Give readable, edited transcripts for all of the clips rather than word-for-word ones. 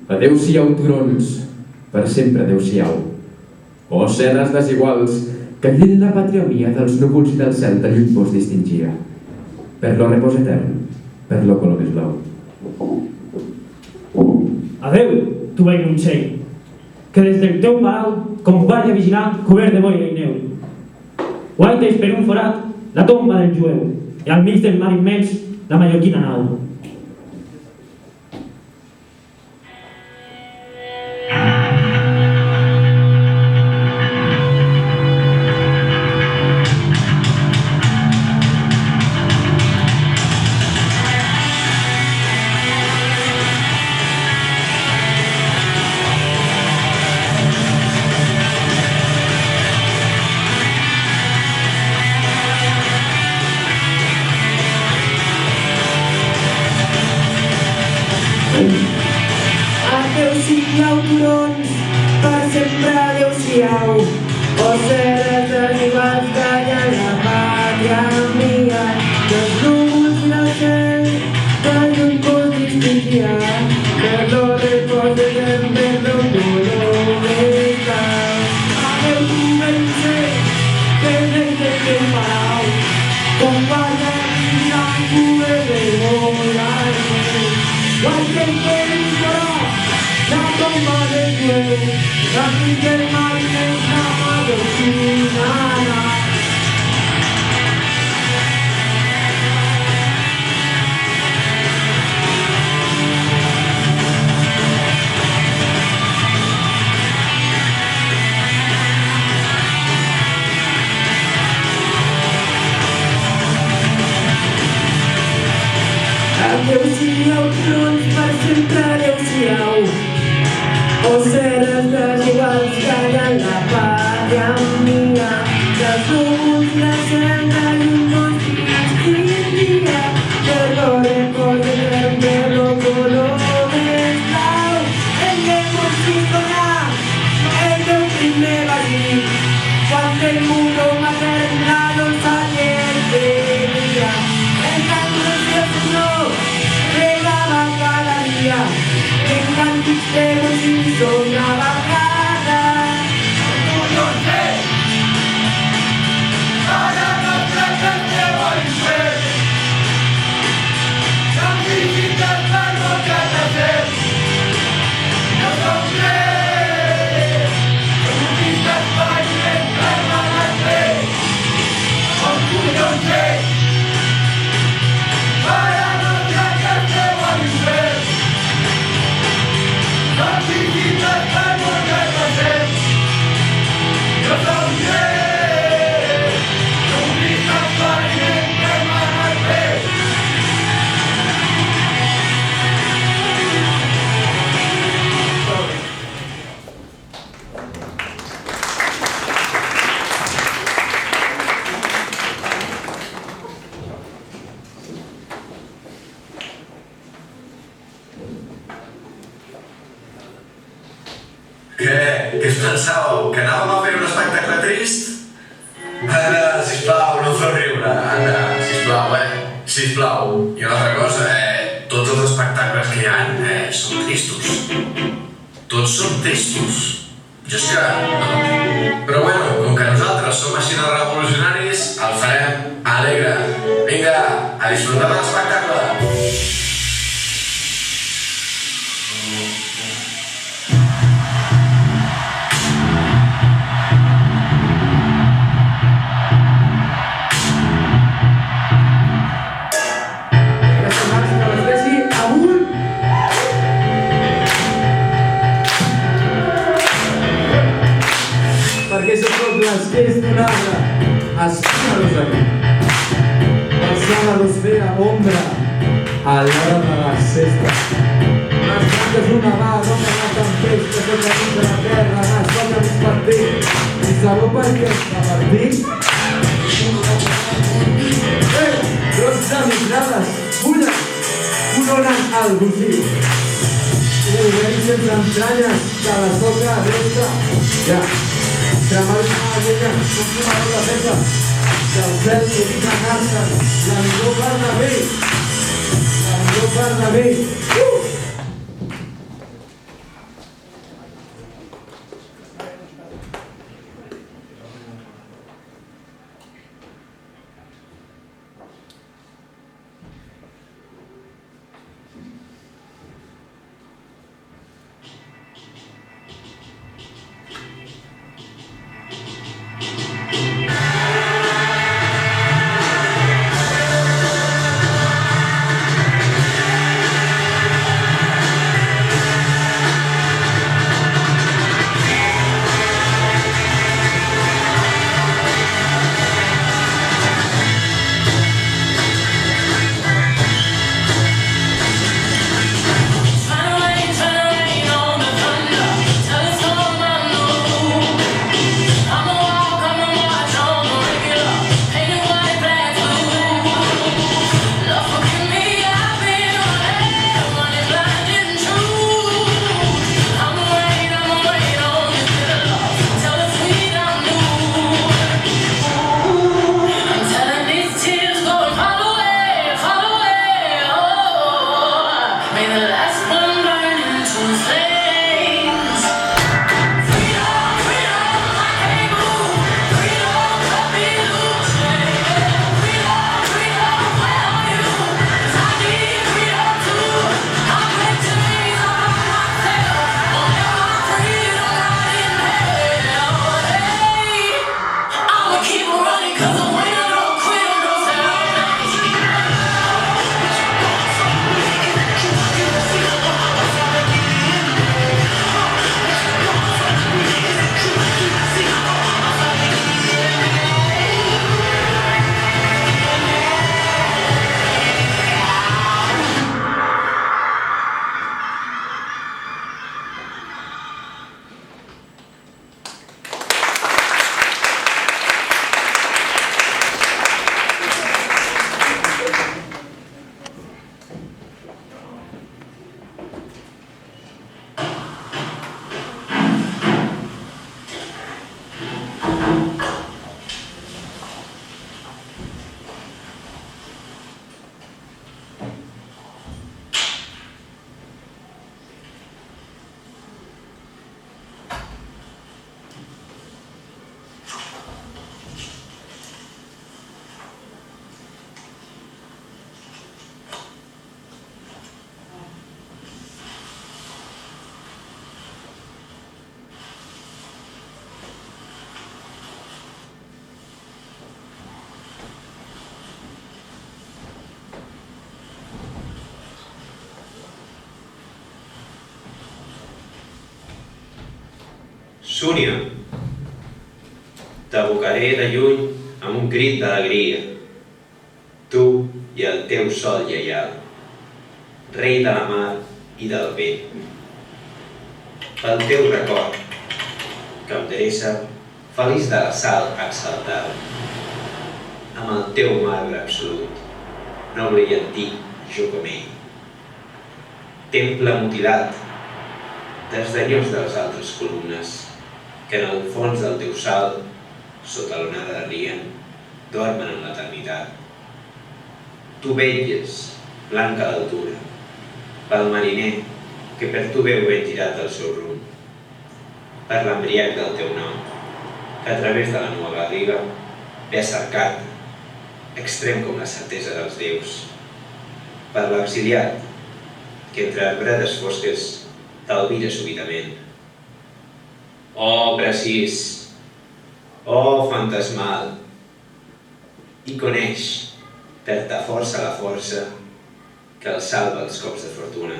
Adéu-siau, turons, per sempre adéu-siau. O serres desiguals, que lluny la pàtria mia dels núvols i del cel de lluny vos distingia. Per lo repòs etern, per lo color més blau. Adéu, tu vell Montseny, que des del teu palau, com guàrdia vigilant, cobert de boira i neu. Guaiteis per un forat la tomba del jueu, i al mig del mar immens la mallorquina nau. Adéu-siau, turons, per sempre adéu-siau. O serres desiguals que hi ha la pàtria mia, dels núvols i del cel, que lluny vos distingia. Per lo repòs etern, per lo color més blau. Adéu, tu vell Montseny, que des del teu palau, com guarda vigilant, cobert de boira i neu. Guaiteis per un forat la tomba del jueu, al mig del mar immens la mallorquina nau. Adéu-siau, turons, per sempre adéu-siau. O serres desiguals que hi ha la pàtria mia, dels núvols i del cel de lluny vos distingia. Per lo repòs etern, per lo color més blau. El que vos fis donar el teu primer vací, quan el mundo maternal os alegria. El canto del Senyor regava cada dia, en càntics de goig sonava cada. Para nostra gente vol ser, som visites per moltes de ser. No som res, som visites per sempre malgrat res. Com collons és, para nostra gente vol ser, som visites per moltes de ser. No som res, som visites per sempre malgrat res. Què us pensàveu? Que anàvem a fer un espectacle trist? Ara, sisplau, no em feu riure. Anda, sisplau, sisplau. I una altra cosa, tots els espectacles que hi ha són tristos. Tots són tristos. Jo és que no. Però bueno, com que nosaltres som així de revolucionaris, el farem alegre. Vinga, a disfrutar de l'espectacle. Perquè són dobles que és donada, estima-los aquí. El sábados vea ombra a l'hora de la cesta. Les branques d'una va, roca la tempesta, tot a dins de la terra, les toca mig partit. I sabeu per què està partit? Brots de migrades, fulles, coronen el bocí. Movents sense entranyes, que la soca resta. Ja. Cremar una llenya, un fumador de peça, que el cel s'evita anar-se'n, la millor part de bé. No parla bé. Súnia, t'evocaré de lluny amb un crit d'alegria. Tu i el teu sol lleial, rei de la mar i del vent. Pel teu record, que em dreça feliç de l'assalt exaltada, amb el teu marbre absolut, noble i antic jo com ell. Temple mutilat, desdenyós de les altres columnes, que en el fons del teu salt, sota l'onada rient, dormen en l'eternitat. Tu vetlles, blanca a l'altura, pel mariner que per tu veu ben girat el seu rumb, per l'embriac del teu nom, que a través de la nua garriga ve a cercar-te, extrem com la certesa dels déus, per l'exiliat que entre arbredes fosques t'albira súbitament. Oh, precís, oh, fantasmal, i coneix per ta força la força que el salva els cops de fortuna.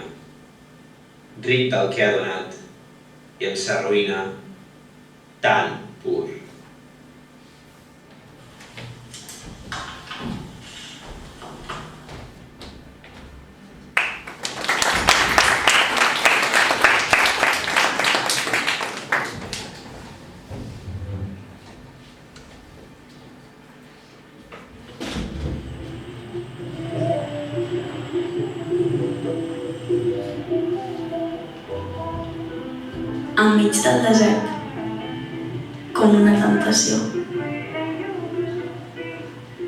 Ric del que ha donat i ens arruïna tan pur. Enmig del desert, com una temptació.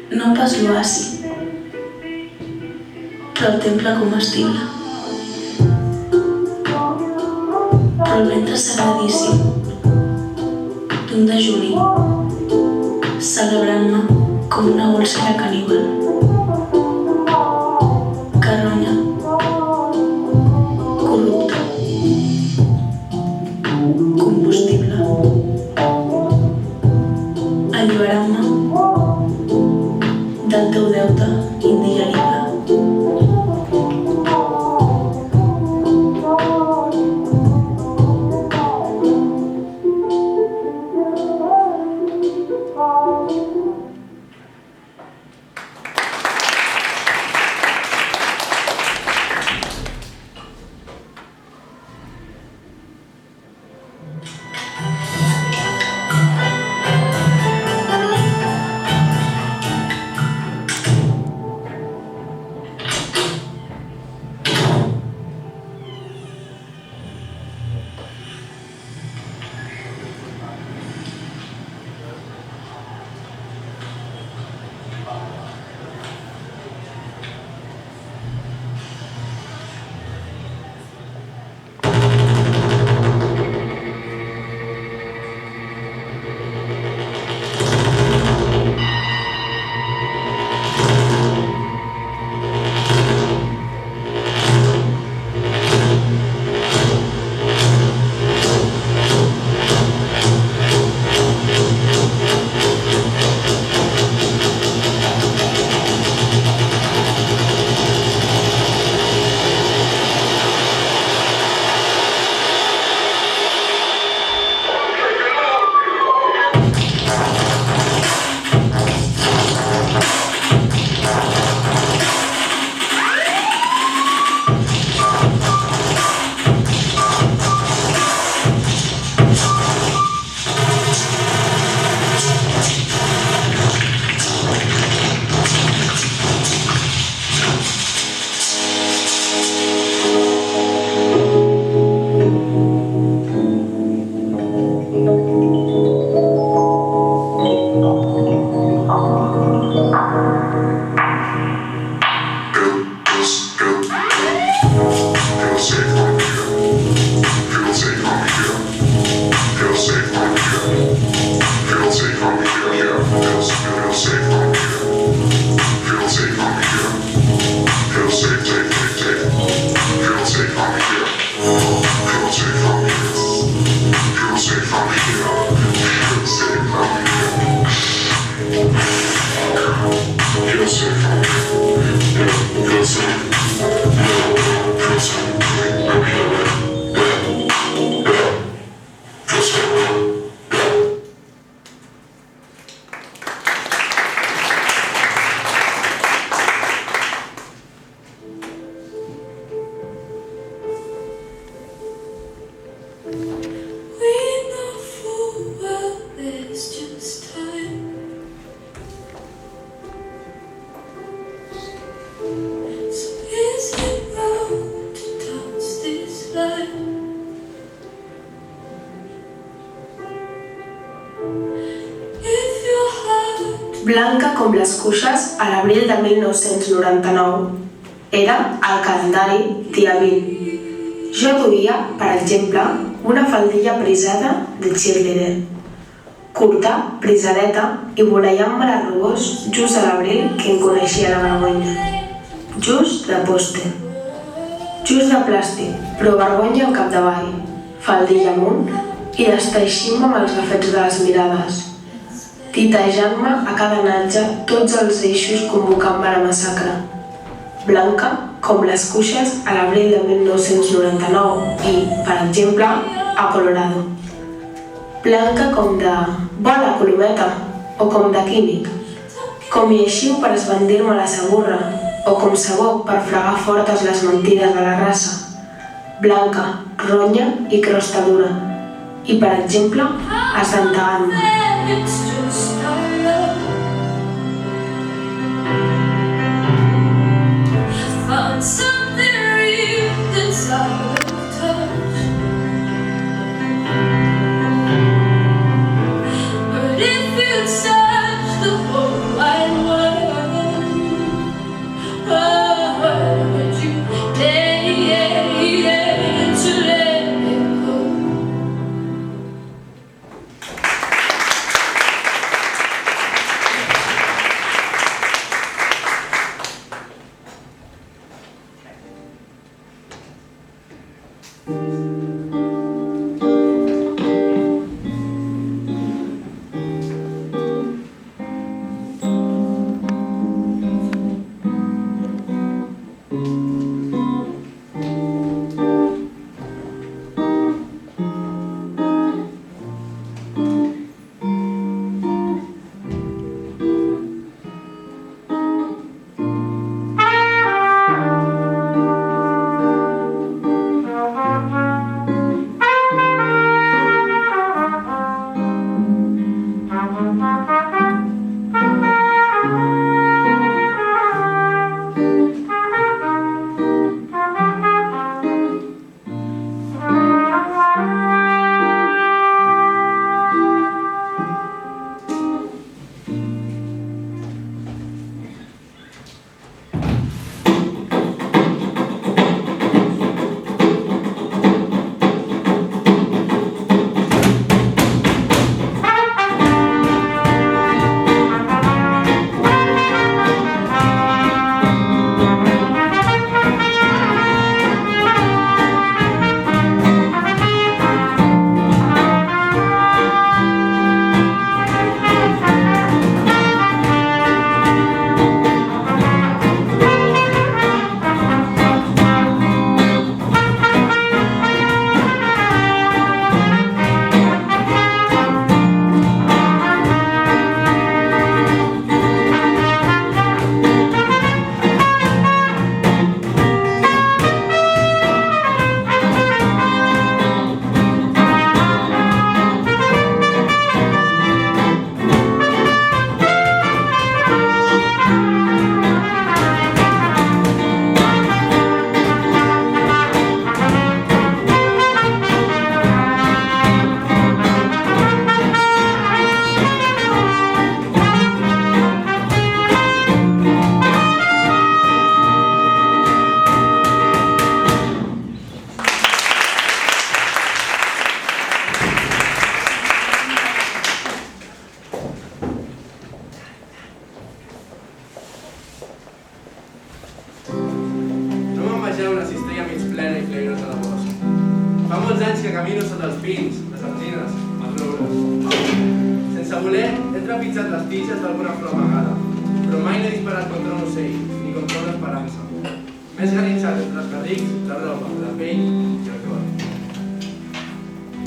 No pas l'oasi, però el temple comestible. Però el ventre sagradíssim d'un dejuni, celebrant-me com una úlcera caníbal. Carronya, corrupte, combustible, alliberant-me del teu deute indigerible. Blanca com les cuixes a l'abril de 1999. Era el calendari dia 20. Jo duia, per exemple, una faldilla brisada de cheerleader. Curta, brisadeta i voleiant-me les rugós just a l'abril que em coneixia la vergonya. Just de pòster. Just de plàstic, però vergonya al capdavall. Faldilla amunt i desteixint-me amb els gafets de les mirades. Titejant-me a cada natge tots els eixos convocant-me a la massacre. Blanca com les cuixes a l'abril de 1999 i, per exemple, a Colorado. Blanca com de «Bona, Colometa» o com de «Químic». Com lleixiu per esbandir-me la segurra o com sabó per fregar fortes les mentides de la raça. Blanca, ronya i crosta dura. I, per exemple, esdentegant-me. It's just our love. I found something real that's out of touch. But if you touch the whole wide world, camino sota els pins, les alzines, els roures. Sense voler, he trepitjat les tiges d'alguna flor amagada, però mai no he disparat contra un ocell, ni contra una esperança. M'he esganitxat entre els carrics, la roba, la pell i el cor.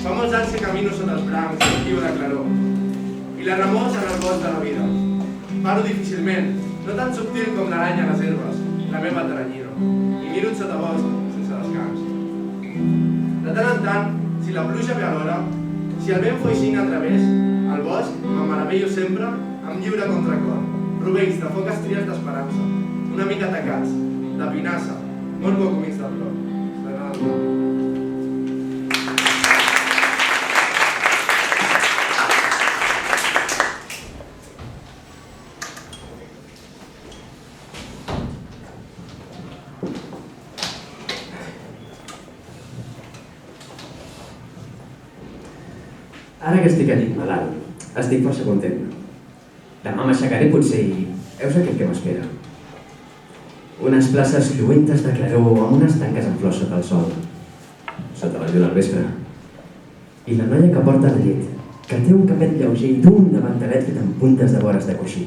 Fa molts anys que camino sota els brancs, l'estiu de claror, i la remor en el bosc de la vida. Paro difícilment, no tan subtil com l'aranya a les herbes, la meva taranyiro, i miro sota bosc sense descans. De tant en tant, si la pluja ve a l'hora, si el vent foixina a través, al bosc me'n meravello sempre amb lliure contracor, rovells de foques tries d'esperança, una mica tacats, de pinassa, molt poc humits de flor. M'agrada molt. Ara que estic allí malalt, estic força content. Demà m'aixecaré potser i heus aquest que m'espera. Unes places lluentes de claror amb unes tanques en flors sota el sol, sota la lluna al vespre. I la noia que porta la llet, que té un capet lleuger i d'un davantalet fet amb puntes de vores de coixí.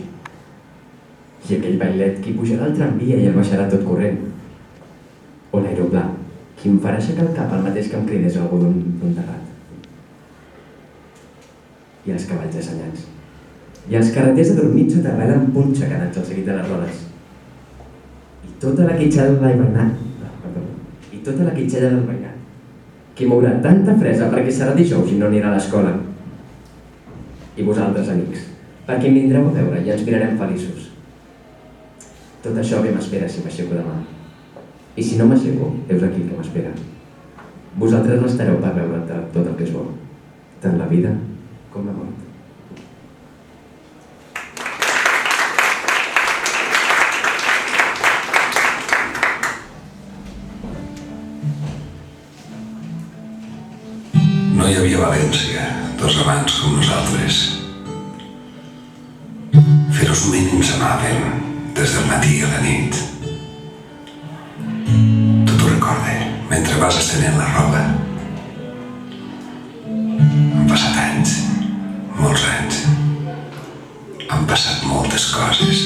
I aquell bailet qui pujarà al tramvia i el baixarà tot corrent. O l'aeroplà, qui em farà aixecar el cap al mateix que em cridés algú d'un terrat. I els cavalls assenyats. I els carreters adormits sota vela amb punxa canats al seguit de les rodes. I tota la quitxada del veïnat. I tota la quitxada del veïnat. Qui mourà tanta fresa perquè serà dijous i no anirà a l'escola. I vosaltres, amics, per qui em vindreu a veure i ens mirarem feliços. Tot això que m'espera si m'aixeco demà. I si no m'aixeco, heus aquí el que m'espera. Vosaltres restareu per veure tot el que és bo, tant la vida com la mort. No hi havia València, dos amants com nosaltres. Feroçment ens amaven des del matí a la nit. Tu t'ho recordes, mentre vas estenent la roba. Han passat anys, molts anys. Han passat moltes coses.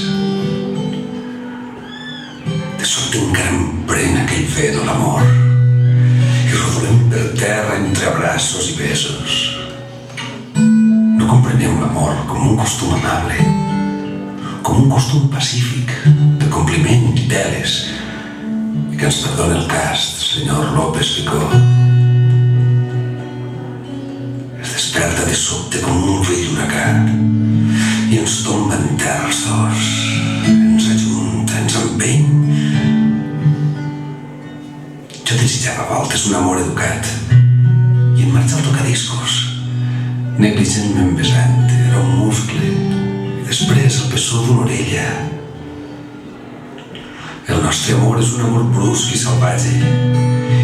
De sobte encara em pren aquell fe de l'amor i rodolem per terra entre abraços i besos. No comprenem l'amor com un costum amable, com un costum pacífic, de compliment i teles, i que ens perdona el cast, senyor López Picó. Es desperta de sobte com un vell huracà i ens tomba en terra els dos, ens ajunta, ens empeny. Jo desitjava a voltes un amor educat i en marxa al tocadiscos, negligentment besant, era un muscle i després el pessó d'una orella. El nostre amor és un amor brusc i salvatge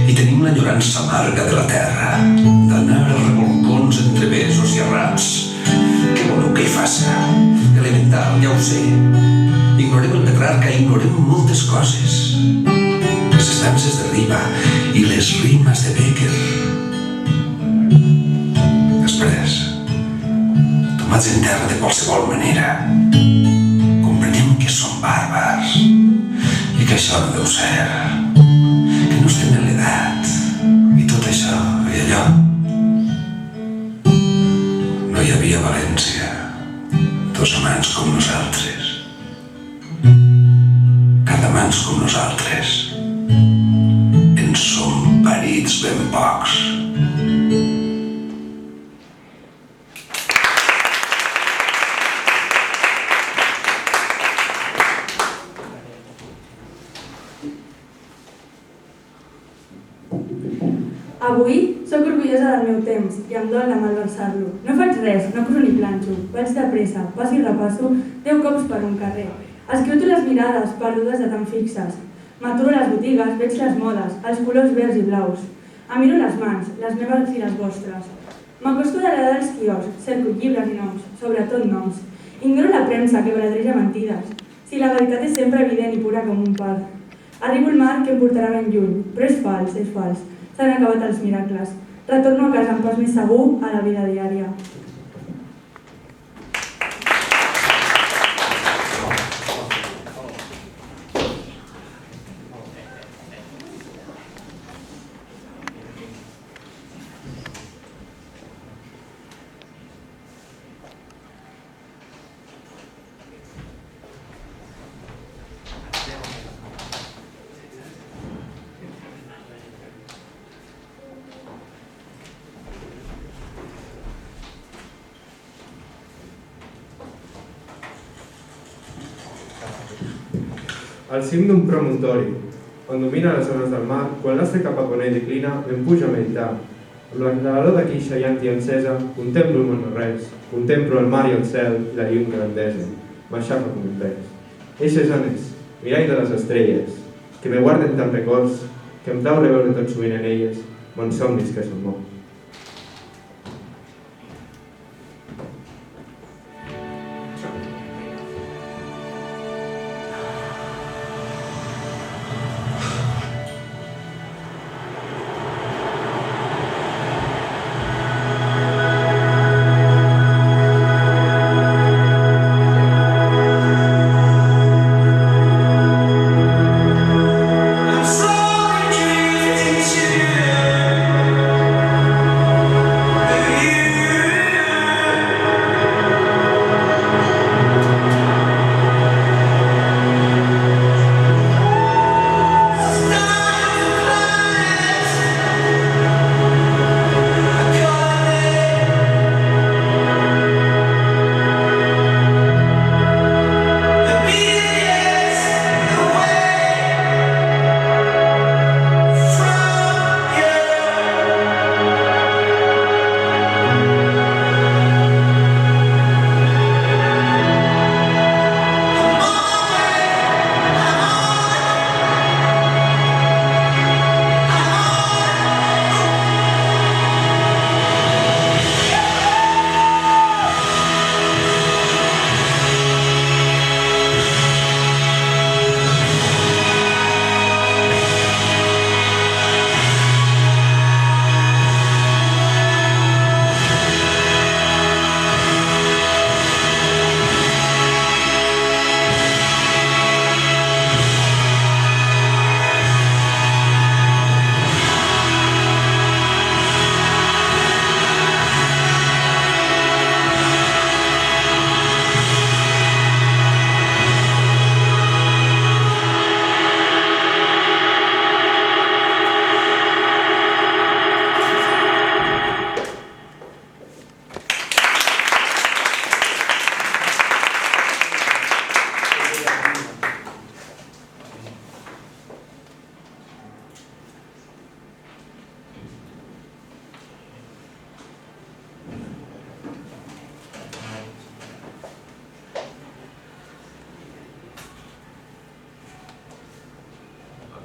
i tenim l'enyorança amarga de la terra, d'anar a revolcons entre besos i arraps. Què voleu que hi faça? Elemental, ja ho sé. Ignorem el Petrarca, ignorem moltes coses. Les estances de Riba i les rimes de Becker. Després, tomats en terra de qualsevol manera, comprenem que som bàrbars i que això no deu ser, que no estem en l'edat i tot això i allò. No hi havia València, dos amants com nosaltres, cada amants com nosaltres. En som parits ben pocs. Avui sóc orgullosa del meu temps i em dol de malversar-lo. No faig res, no curo ni planxo. Vaig de pressa, passo i repasso 10 cops per un carrer. Escruto les mirades perdudes de tan fixes. M'aturo a les botigues, veig les modes, els colors verds i blaus. Em miro les mans, les meves i les vostres. M'acosto a l'edar dels quioscs, cerco llibres i noms, sobretot noms. Ignoro la premsa que baladreja mentides. Si la veritat és sempre evident i pura com un par. Arribo al mar que em portarà ben lluny, però és fals, és fals. S'han acabat els miracles. Retorno a casa en pas més segur a la vida diària. Al cim d'un promontori, on domina les zones del mar, quan l'astre cap a ponent declina, em puja a meditar. Amb la claror de quixa llanti encesa, contemplo el món no res, contemplo el mar i el cel i la llum grandesa. M'aixafa com un pes. Eixes zones, mirall de les estrelles, que me guarden tants records, que em plau reveure tot sovint en elles, bons somnis que són molts.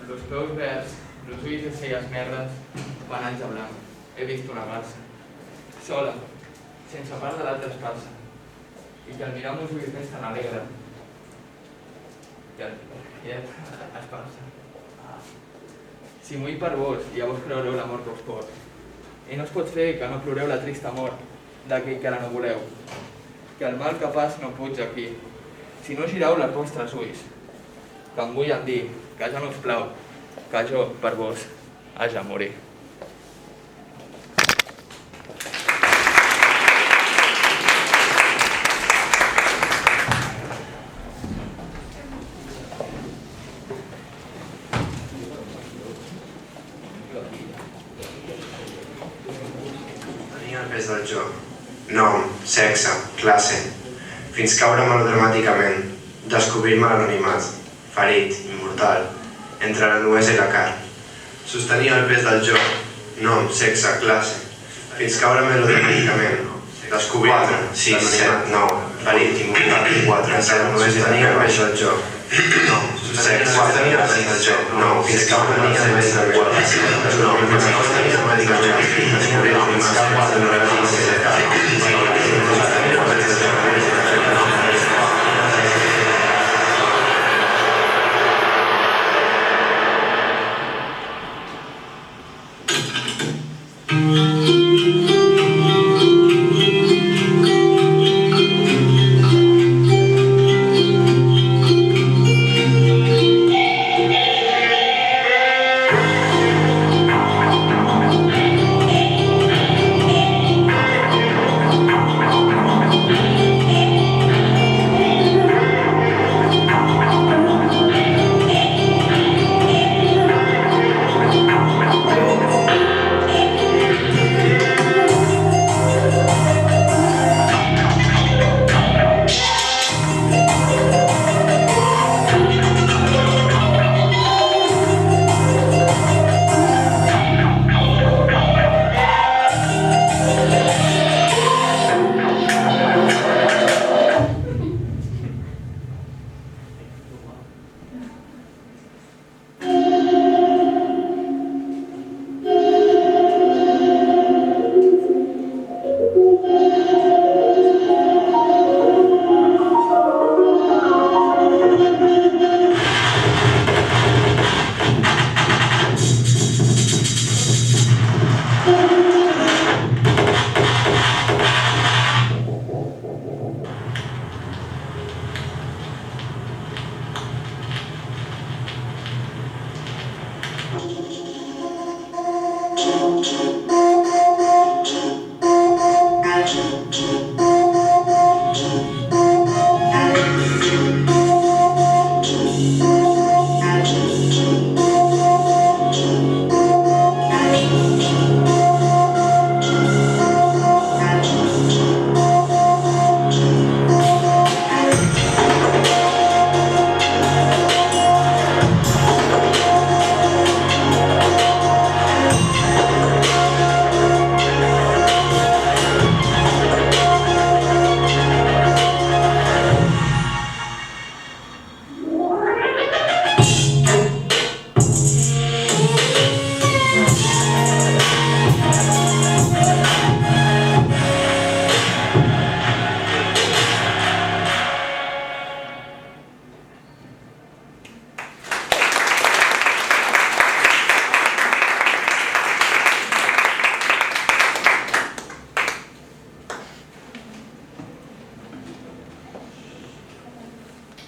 Los peus verds, los ulls de celles negres, van anys de blanc. He vist una garça, sola, sense part de l'altra espasa, i que al mirar amb els ulls més tan alegre, i espasa. Si m'ho per vos, llavors creureu l'amor que us pot. I no es pot fer que no ploreu la trista mort d'aquell que ara no voleu. Que el mal que pas no puig aquí, si no gireu les vostres ulls, que em vull dir que ja no us plau, que jo, per vos, haig de morir. Tenia el pes del jo, nom, sexe, classe, fins caure melodramàticament, descobrir-me l'anonimat, ferit, immortal, entre la nuesa i la carn. Sostenia el pes del jo, nom, sexe, classe, fins caure melodramàticament, descobrir-me, 6, 7, 9, ferit, immortal, 4, entre la nuesa i la carn. Sostenia el pes del jo, nom, sexe, sostenia el pes del jo, nom, fins caure melodramàticament, descobrir-me, fins caure melodramàticament, la carn.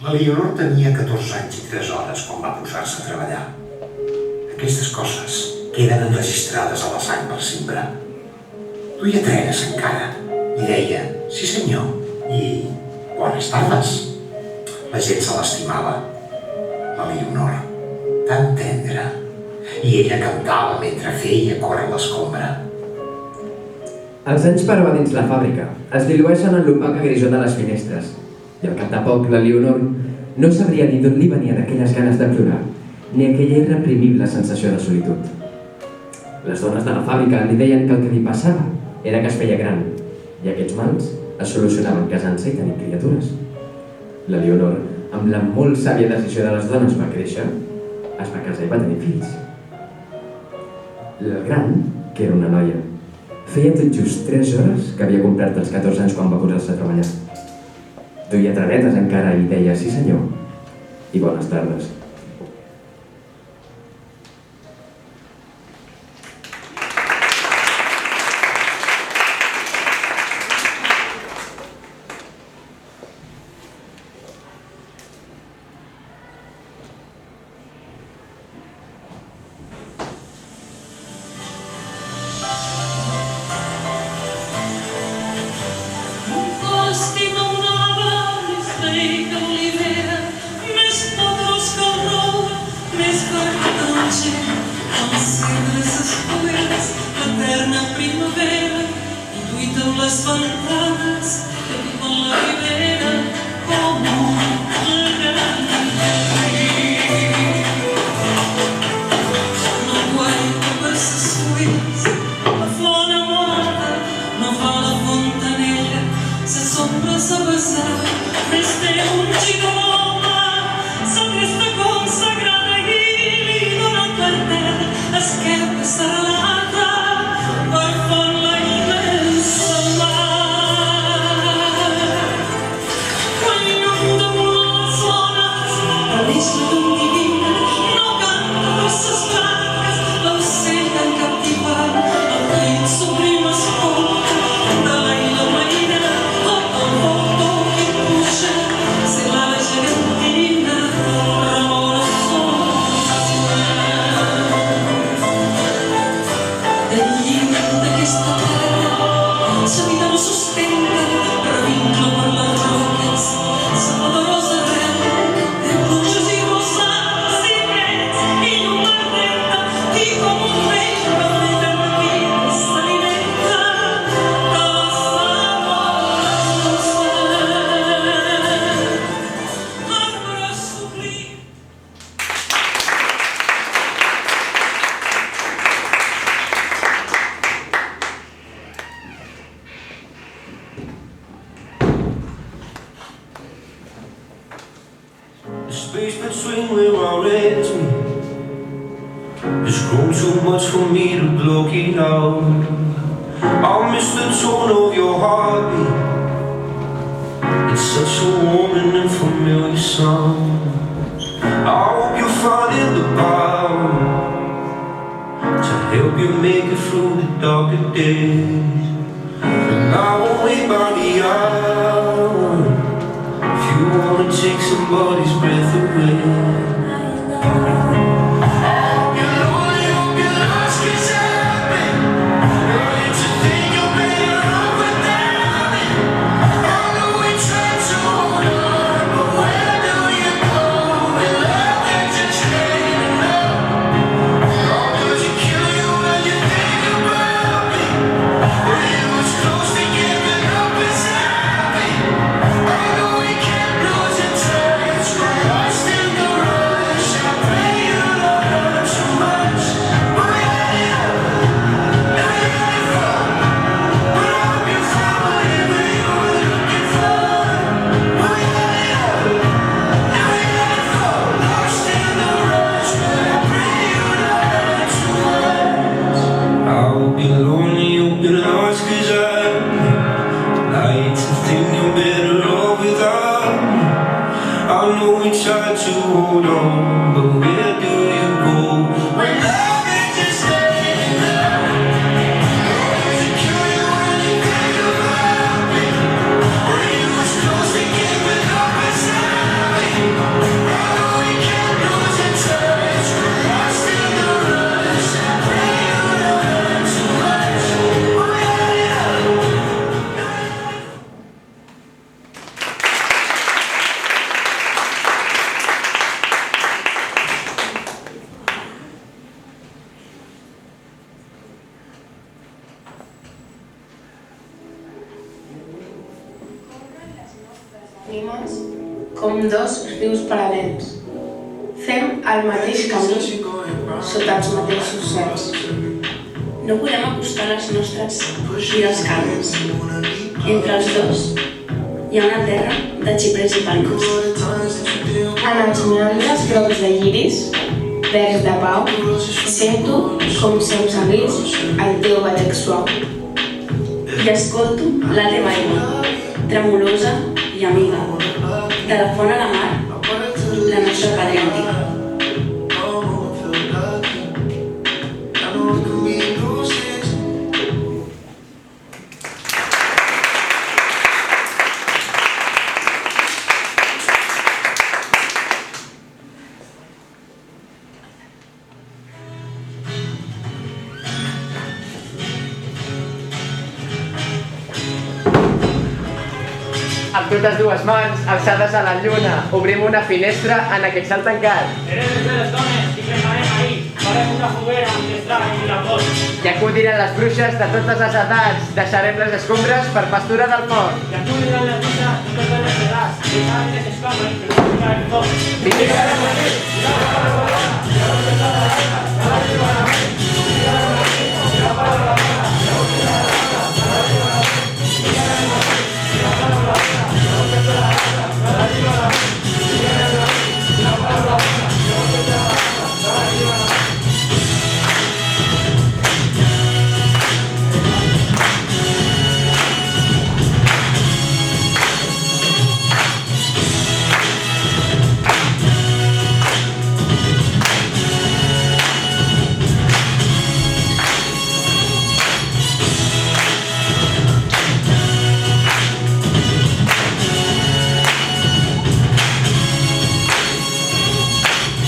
La Leonor tenia 14 anys i 3 hores quan va posar-se a treballar. Aquestes coses queden enregistrades a la sang per sempre. Duia trenes encara i deia, sí senyor, i bones tardes. La gent se l'estimava. La Leonor, tan tendra, i ella cantava mentre feia córrer l'escombra. Els anys però a dins la fàbrica es dilueixen en l'opaca grisó de les finestres i al cap de poc la Leonor no sabria ni d'on li venien aquelles ganes de plorar ni aquella irreprimible sensació de solitud. Les dones de la fàbrica li deien que el que li passava era que es feia gran i aquests mals es solucionaven casant-se i tenint criatures. La Leonor, amb la molt sàvia decisió de les dones, va créixer, es va casar i va tenir fills. La gran, que era una noia, feia tot just 3 hores que havia comprat els 14 anys quan va posar-se a treballar. Duia trenetes encara i deia sí senyor i bones tardes. space between where our ends meet has grown too much for me to block it out. I'll miss the tone of your heartbeat. It's such a warm and unfamiliar sound. I hope you're finding the power to help you make it through the darker days. And I won't wait by the hour if you wanna take somebody's breath away. com dos rius paral·lels. Fem el mateix camí sota els mateixos cels. No podem acostar les nostres vides calmes. Entre els dos hi ha una terra de xiprers i palmes. En els meandres grocs de lliris, verds de pau, sento com seus avis el teu batec suau. I escolto la teva aigua, tremolosa i amiga, de la font a la mar, la nostra pàtria antiga. Amb totes dues mans, alçades a la lluna, obrim una finestra en aquest cel tancat. Heredes de les dones, i preparem ahir. Farem una foguera amb l'estrada i la pot. I acudiran les bruixes de totes les edats. Deixarem les escombres per pastura del foc. I acudiran les bruixes de totes les edats. Deixarem les escombres per pastura del foc. Vindicarem la nit!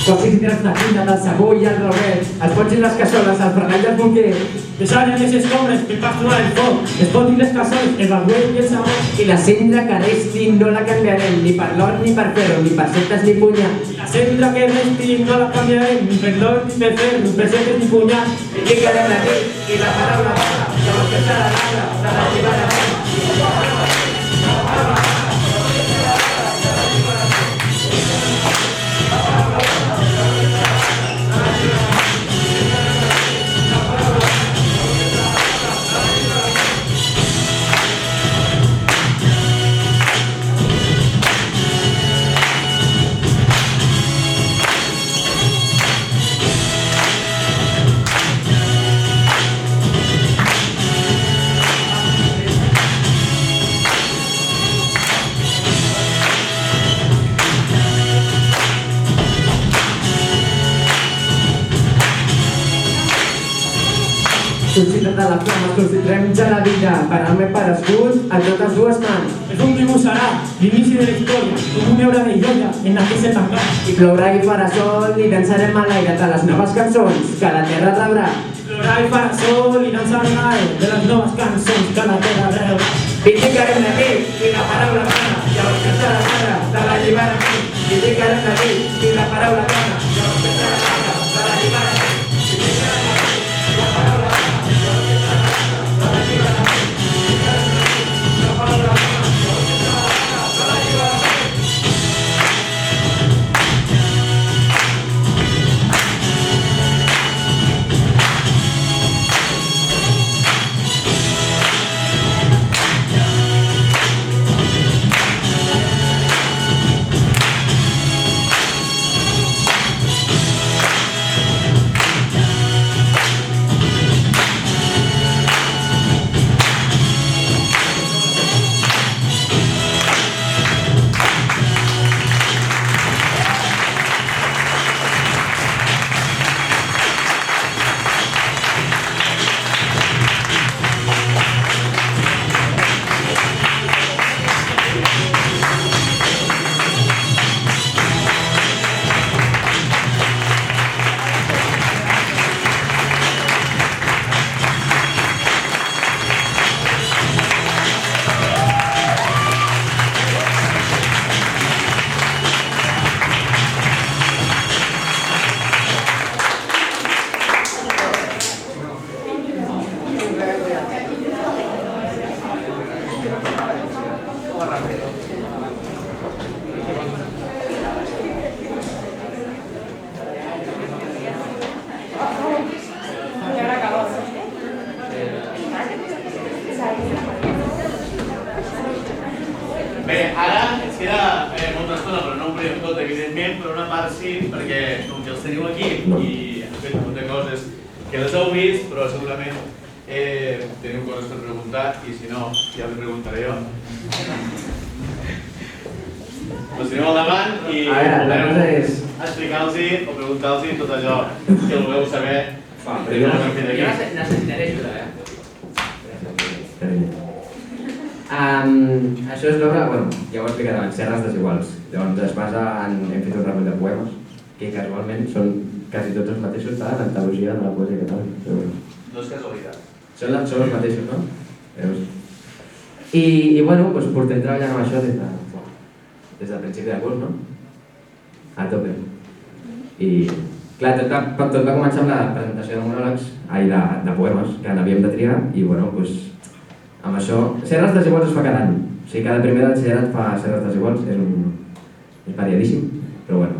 Posis grans de cuina del sabó i el roguet, els pots i les cassoles, el fregall del bolquer. Deixarem les escombres per pasturar el foc, els pots i les cassoles, el barbuell i el sabó. I la cendra que resti no la canviarem, ni per l'or ni per ferro, ni per setes ni punyal. La cendra que resti no la canviarem, ni per l'or ni per ferro, ni per setes ni punyal. Vindicarem la nit i la paraula bona, que l'orquestra de l'altre, de la llibertat. Suscitat de la flama, suscitarem ja la vida, parant-me per escut a totes dues mans. El fum dibuixarà l'inici de la història, com una obra de joia en la que s'ha tancat. I plourà i farà sol i dansarem a l'aire de les noves cançons que la terra rebrà. Plourà i farà sol i dansarem a l'aire de les noves cançons que la terra rebrà. Vindicarem la nit i la paraula bona, i a l'orquestra de la terra, de la llibertat. Vindicarem la nit i la paraula bona, i a l'orquestra de la terra, de la llibertat. molta estona, però no ho podíem tot, evidentment, per una part sí, perquè com que els teniu aquí i han fet un munt de coses que les heu vist, però segurament teniu coses per preguntar i si no, ja li preguntaré jo. Us teniu al davant i podeu explicar-los o preguntar-los tot allò que voleu saber. Jo necessitaré ajuda, Això és l'obra, bueno, ja ho he explicat abans, Serres desiguals. Llavors es basa en... hem fet un recull de poemes, que casualment són quasi tots els mateixos de l'antologia de la poesia catalana. No és casualitat. Són els mateixos, no? Veus? I bueno, doncs portem treballant amb això des del principi de curs, no? A tope. I clar, tot va començar amb la presentació de monòlegs, de poemes que n'havíem de triar i bueno, doncs amb això... Serres desiguals es fa cada any. O sigui, cada primer de batxillerat fa Serres desiguals, és variadíssim, però bueno.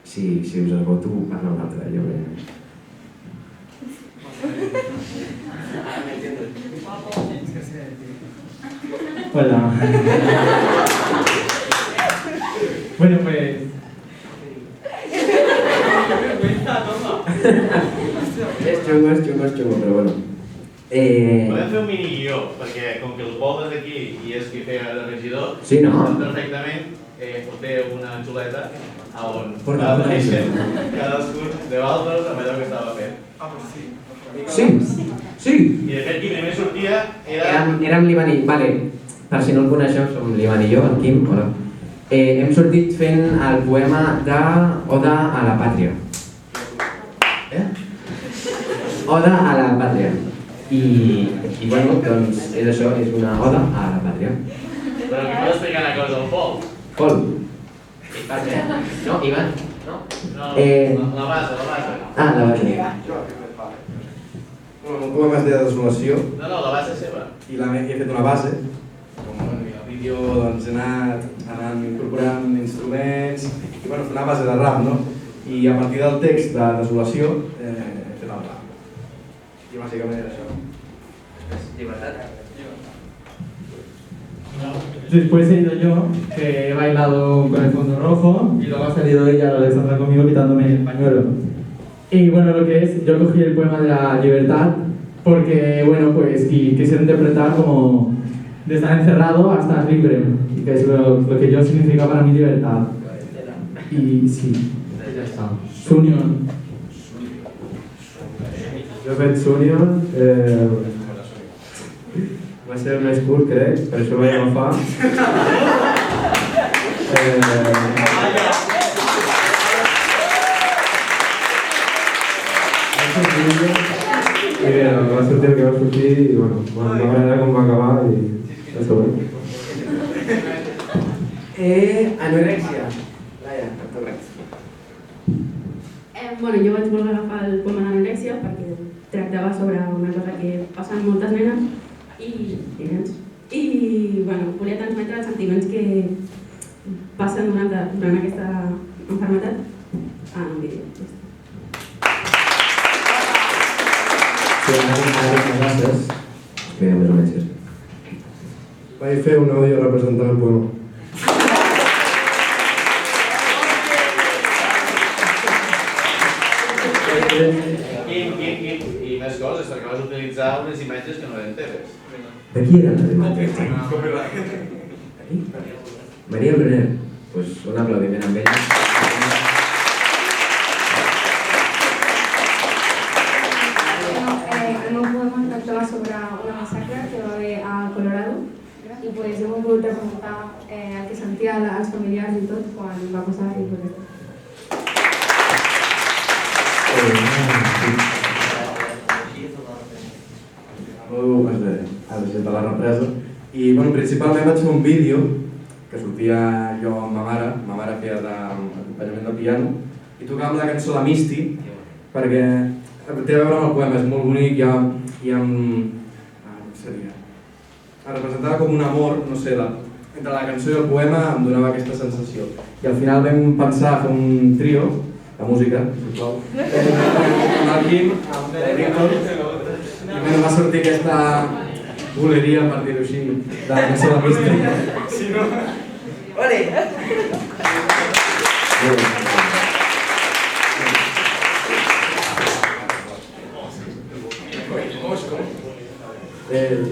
Si us esgoto, parla un altre, jo bé. Hola. Bueno, pues... És xungo, però bueno. Podem fer un mini guió, perquè com que el Pol és d'aquí i és qui feia de regidor, sí, no? Perfectament té una xuleta on va aparèixer cadascun de Valdos amb allò que estava fent. Ah, pues sí. Sí. I de fet qui primer sortia era... Érem l'Ivan i... Vale, per si no el coneixeu, som l'Ivan i jo, el Quim, hola. Hem sortit fent el poema d'Oda a la Pàtria. Oda a la Pàtria. I bueno, doncs és això, és una oda a la pàtria. Però qui pot explicar una cosa al Pol? Pol. No, Ivan. No, la base. Ah, la base. Un poema es deia Desolació. No, la base seva. I he fet una base. El vídeo doncs he anat incorporant instruments i bueno, una base de rap, no? I a partir del text de Desolació he fet el rap. Y básicamente era eso. Libertad. Después he ido yo, que he bailado con el fondo rojo, y luego ha salido ella, la Alexandra, conmigo quitándome el pañuelo. Y bueno, lo que es, yo cogí el poema de la libertad, porque bueno, pues quisiera interpretar como de estar encerrado a estar libre, y que es lo que yo significa para mi libertad. Y sí, ya está. Su unión. Jo he fet Súnion, va ser el més curt, crec, per això vaig agafar. I bé, va sortir el que va sortir i bueno, m'agrada com va acabar i això bé. Anorèxia. Laia, correcte. Bueno, jo vaig voler agafar el poema d'Anorèxia perquè tractava sobre una cosa que passa amb moltes nenes i nens. I bueno, volia transmetre els sentiments que passen durant aquesta maternitat en un vídeo. Gràcies. Vaig fer un àudio representant el poema. I més coses, perquè vas utilitzar unes imatges que no eren teves. De qui eren les imatges? Maria Bruner. Pues un aplaudiment amb ella. El meu poema tractava sobre una massacre que va haver a Colorado i pues, hem volgut representar el que sentia els familiars i tot quan va passar i pues, de la represa i bueno, principalment vaig fer un vídeo que sortia jo amb ma mare feia d'acompanyament de piano i tocàvem la cançó de Misty perquè té a veure amb el poema, és molt bonic i com seria? Representava com un amor, no sé, entre la cançó i el poema em donava aquesta sensació i al final vam pensar fer un trio de música, sisplau amb el Quim, amb el Víctor i va sortir aquesta voleria, per dir-ho així, de la cançó de Mystery. Si no... Ole!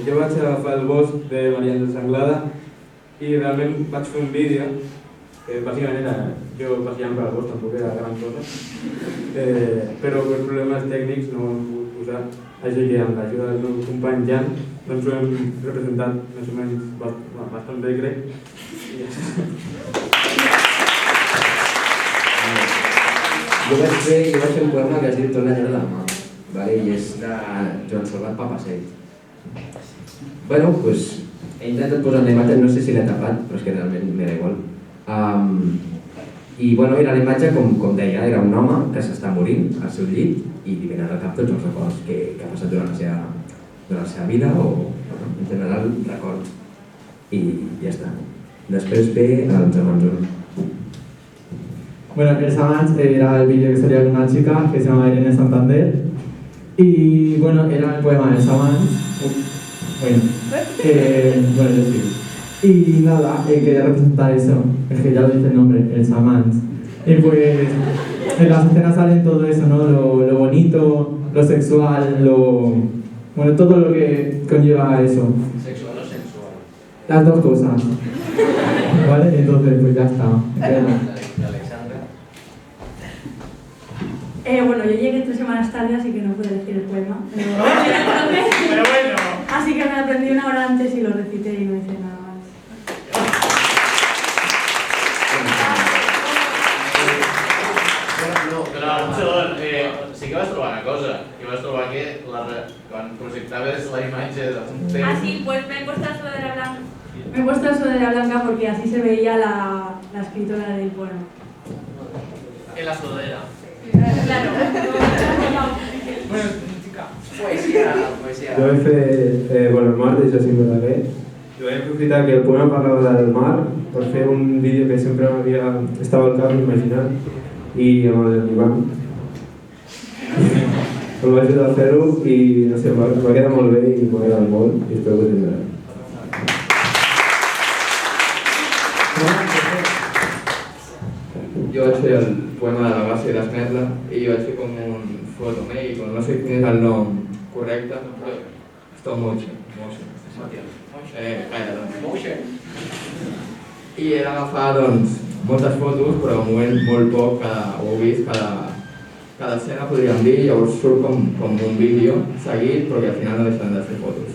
Jo vaig agafar el bosc de Mariana Sanglada i realment vaig fer un vídeo que bàsicament era jo passeant per al bosc, tampoc era gran cosa, però per problemes tècnics no ho hem pogut posar, així que amb l'ajuda del meu company Jan doncs ho hem representat més o menys bastant bé, crec. Jo vaig fer un poema que es diu Tot l'anyora de la mà, vale? I és de Joan Salvat Papaseit. Bueno, doncs he intentat posar una imatge, no sé si l'he tapat, però és que realment m'era igual. I bueno, era la imatge, com deia, era un home que s'està morint al seu llit i li venen al cap tots els records que ha passat durant la seva vida o en general records. I ja està. Després ve els amants. Bueno, Els Amants era el vídeo que salía con una chica que se llama Irene Santander y bueno, era el poema Els Amants. Bueno, yo sí. Y nada, quería representar eso, es que ya lo dice el nombre, Els Amants. Y pues en las escenas salen todo eso, ¿no? Lo bonito, lo sexual, bueno, todo lo que conlleva eso. ¿Sexual o sensual? Las dos cosas. ¿Vale? Entonces pues ya está. Bueno, yo llegué 3 semanas tarde, así que no pude decir el poema. Pero bueno. Así que me aprendí 1 hora antes y lo recité y no hice nada más. Però, Xolón, sí que vas trobar una cosa, que vas trobar que quan projectaves la imatge d'un temps... Ah, sí, pues me he puesto la sudadera blanca. Me he puesto la sudadera blanca porque así se veía la escritora del poema. En la sudadera. Claro. Bueno, chica. Jo vaig fer el mar de Jacint Verdaguer. Jo vaig aprofitar que el poema parlava del mar per fer un vídeo que sempre estava al cap imaginant i amb el Ivan. El vaig ajudar a fer-ho i no sé, va quedar molt bé i m'ha agradat molt i espero que us agradi. Jo vaig fer el poema de la base d'Esmerla i vaig fer com un fotomake, no sé quin és el nom correcte, però stop motion. I era agafar doncs, moltes fotos, però movent molt poc, ho heu vist, cada escena podríem dir, llavors surt com un vídeo seguit, però que al final no deixen de fer fotos.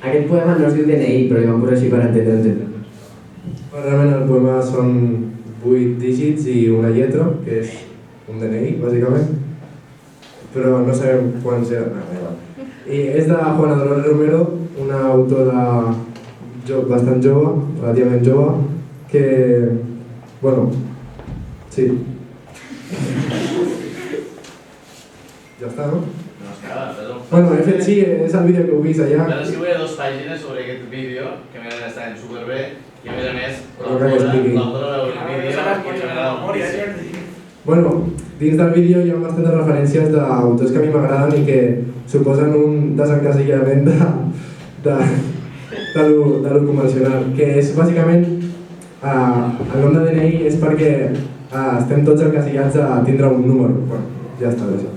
Aquest poema no es diu DNI, però li vam posar així per entendre'ns. Realment el poema són 8 dígits i una lletra, que és un DNI, bàsicament. Però no sabem quants eren. I és de Juana Dolores Romero, una autora bastant jove, relativament jove, que... bueno, sí. Ja està, no? No, escala, perdó. Bueno, he fet sí, és el vídeo que heu vist allà. Vam escriure 2 pàgines sobre aquest vídeo, que a més estaven superbé, i a més, L'autora veu el vídeo i m'agrada moltíssim. Bueno, dins del vídeo hi ha bastantes referències d'autors que a mi m'agraden i que suposen un desencasillament de lo convencional, que és bàsicament el nom de DNI és perquè estem tots encasillats a tindre un número. Bueno, ja està, això.